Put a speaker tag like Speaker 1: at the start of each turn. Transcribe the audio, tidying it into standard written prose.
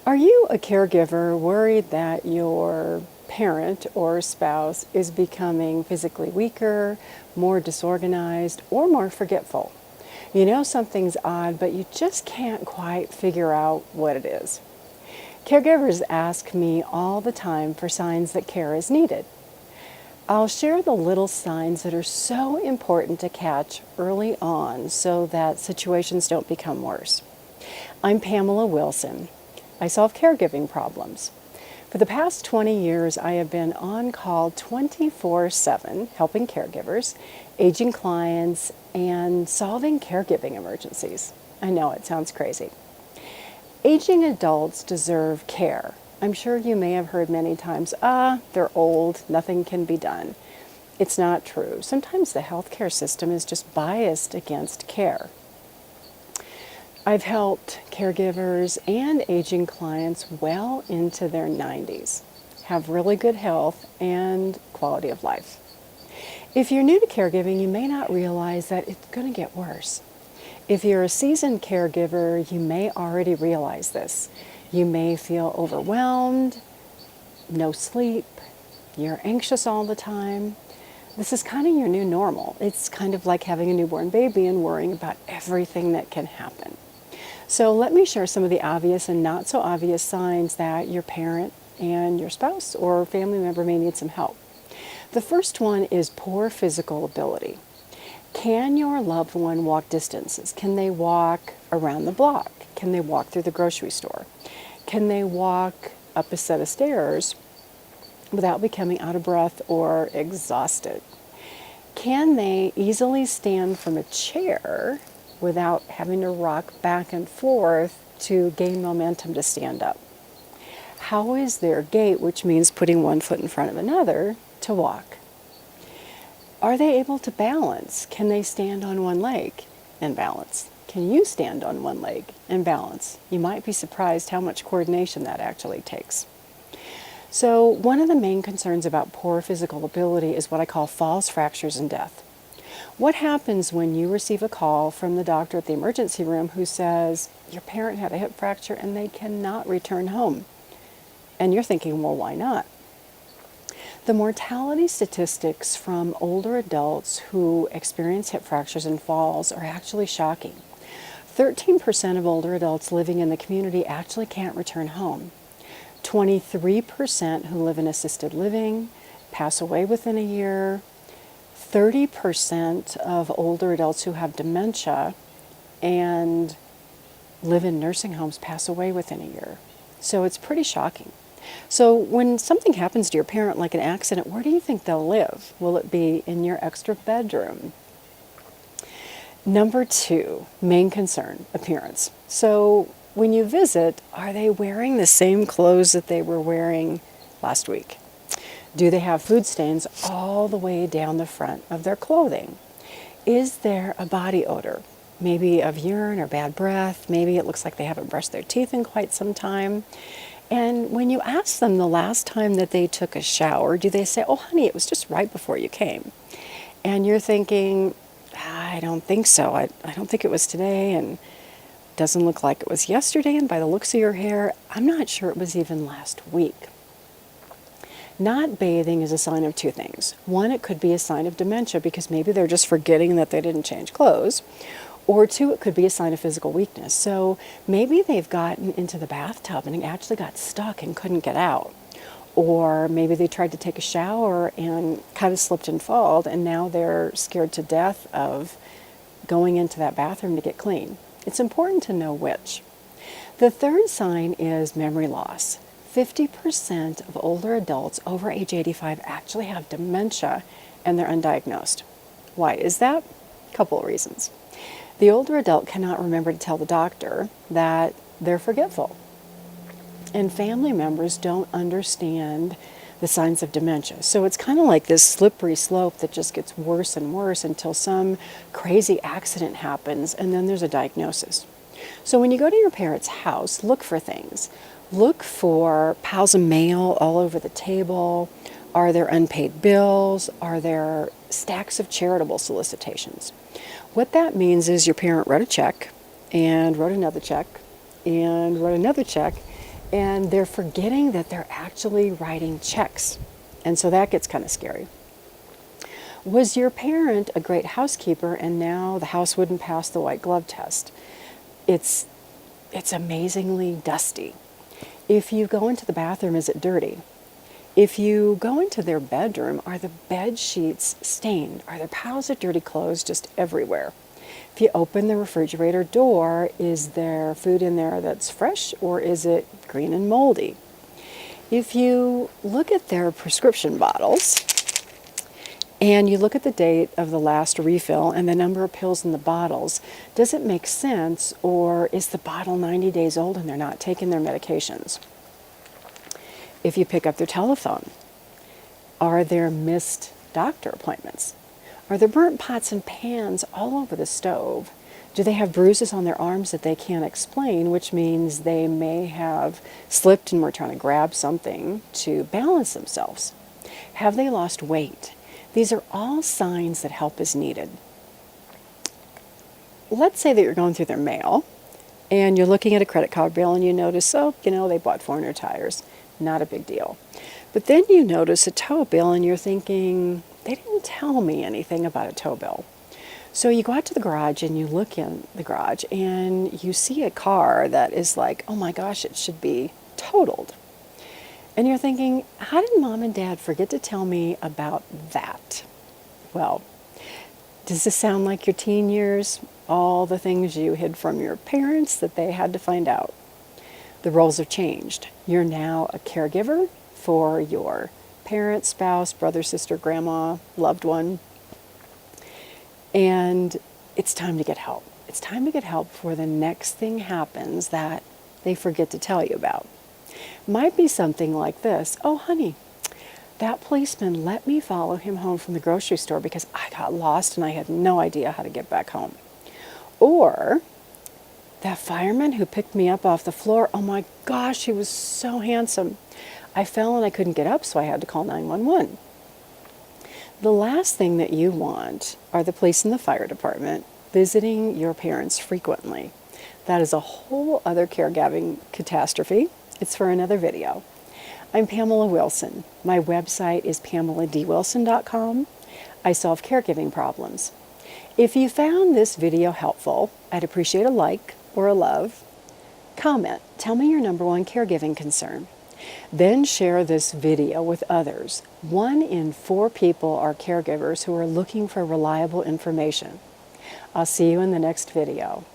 Speaker 1: Are you a caregiver worried that your parent or spouse is becoming physically weaker, more disorganized, or more forgetful? You know something's odd, but you just can't quite figure out what it is. Caregivers ask me all the time for signs that care is needed. I'll share the little signs that are so important to catch early on so that situations don't become worse. I'm Pamela Wilson. I solve caregiving problems. For the past 20 years, I have been on call 24/7, helping caregivers, aging clients, and solving caregiving emergencies. I know it sounds crazy. Aging adults deserve care. I'm sure you may have heard many times, they're old, nothing can be done. It's not true. Sometimes the healthcare system is just biased against care. I've helped caregivers and aging clients well into their 90s have really good health and quality of life. If you're new to caregiving, you may not realize that it's going to get worse. If you're a seasoned caregiver, you may already realize this. You may feel overwhelmed, no sleep, you're anxious all the time. This is kind of your new normal. It's kind of like having a newborn baby and worrying about everything that can happen. So let me share some of the obvious and not so obvious signs that your parent and your spouse or family member may need some help. The first one is poor physical ability. Can your loved one walk distances? Can they walk around the block? Can they walk through the grocery store? Can they walk up a set of stairs without becoming out of breath or exhausted? Can they easily stand from a chair without having to rock back and forth to gain momentum to stand up? How is their gait, which means putting one foot in front of another, to walk? Are they able to balance? Can they stand on one leg and balance? Can you stand on one leg and balance? You might be surprised how much coordination that actually takes. So one of the main concerns about poor physical ability is what I call falls, fractures, and death. What happens when you receive a call from the doctor at the emergency room who says your parent had a hip fracture and they cannot return home? And you're thinking, well, why not? The mortality statistics from older adults who experience hip fractures and falls are actually shocking. 13% of older adults living in the community actually can't return home. 23% who live in assisted living pass away within a year. 30% of older adults who have dementia and live in nursing homes pass away within a year. So it's pretty shocking. So when something happens to your parent, like an accident, where do you think they'll live? Will it be in your extra bedroom? Number 2, main concern, appearance. So when you visit, are they wearing the same clothes that they were wearing last week? Do they have food stains all the way down the front of their clothing? Is there a body odor? Maybe of urine or bad breath. Maybe it looks like they haven't brushed their teeth in quite some time. And when you ask them the last time that they took a shower, do they say, oh, honey, it was just right before you came? And you're thinking, I don't think so. I don't think it was today, and it doesn't look like it was yesterday, and by the looks of your hair, I'm not sure it was even last week. Not bathing is a sign of 2 things. One, it could be a sign of dementia because maybe they're just forgetting that they didn't change clothes. Or 2, it could be a sign of physical weakness. So maybe they've gotten into the bathtub and actually got stuck and couldn't get out. Or maybe they tried to take a shower and kind of slipped and falled, and now they're scared to death of going into that bathroom to get clean. It's important to know which. The third sign is memory loss. 50% of older adults over age 85 actually have dementia and they're undiagnosed. Why is that? A couple of reasons. The older adult cannot remember to tell the doctor that they're forgetful. And family members don't understand the signs of dementia. So it's kind of like this slippery slope that just gets worse and worse until some crazy accident happens and then there's a diagnosis. So when you go to your parents' house, look for things. Look for piles of mail all over the table. Are there unpaid bills? Are there stacks of charitable solicitations? What that means is your parent wrote a check and wrote another check and wrote another check and they're forgetting that they're actually writing checks. And so that gets kind of scary. Was your parent a great housekeeper and now the house wouldn't pass the white glove test? It's amazingly dusty. If you go into the bathroom, is it dirty? If you go into their bedroom, are the bed sheets stained? Are there piles of dirty clothes just everywhere? If you open the refrigerator door, is there food in there that's fresh or is it green and moldy? If you look at their prescription bottles and you look at the date of the last refill and the number of pills in the bottles, does it make sense, or is the bottle 90 days old and they're not taking their medications? If you pick up their telephone, are there missed doctor appointments? Are there burnt pots and pans all over the stove? Do they have bruises on their arms that they can't explain, which means they may have slipped and were trying to grab something to balance themselves? Have they lost weight? These are all signs that help is needed. Let's say that you're going through their mail and you're looking at a credit card bill and you notice, oh, they bought 400 tires. Not a big deal. But then you notice a tow bill and you're thinking, they didn't tell me anything about a tow bill. So you go out to the garage and you look in the garage and you see a car that is like, oh my gosh, it should be totaled. And you're thinking, how did mom and dad forget to tell me about that? Well, does this sound like your teen years? All the things you hid from your parents that they had to find out. The roles have changed. You're now a caregiver for your parent, spouse, brother, sister, grandma, loved one. And it's time to get help. It's time to get help before the next thing happens that they forget to tell you about. Might be something like this. Oh, honey, that policeman let me follow him home from the grocery store because I got lost and I had no idea how to get back home. Or that fireman who picked me up off the floor, oh my gosh, he was so handsome. I fell and I couldn't get up, so I had to call 911. The last thing that you want are the police and the fire department visiting your parents frequently. That is a whole other caregiving catastrophe. It's for another video. I'm Pamela Wilson. My website is PamelaDWilson.com. I solve caregiving problems. If you found this video helpful, I'd appreciate a like or a love. Comment, tell me your number one caregiving concern. Then share this video with others. 1 in 4 people are caregivers who are looking for reliable information. I'll see you in the next video.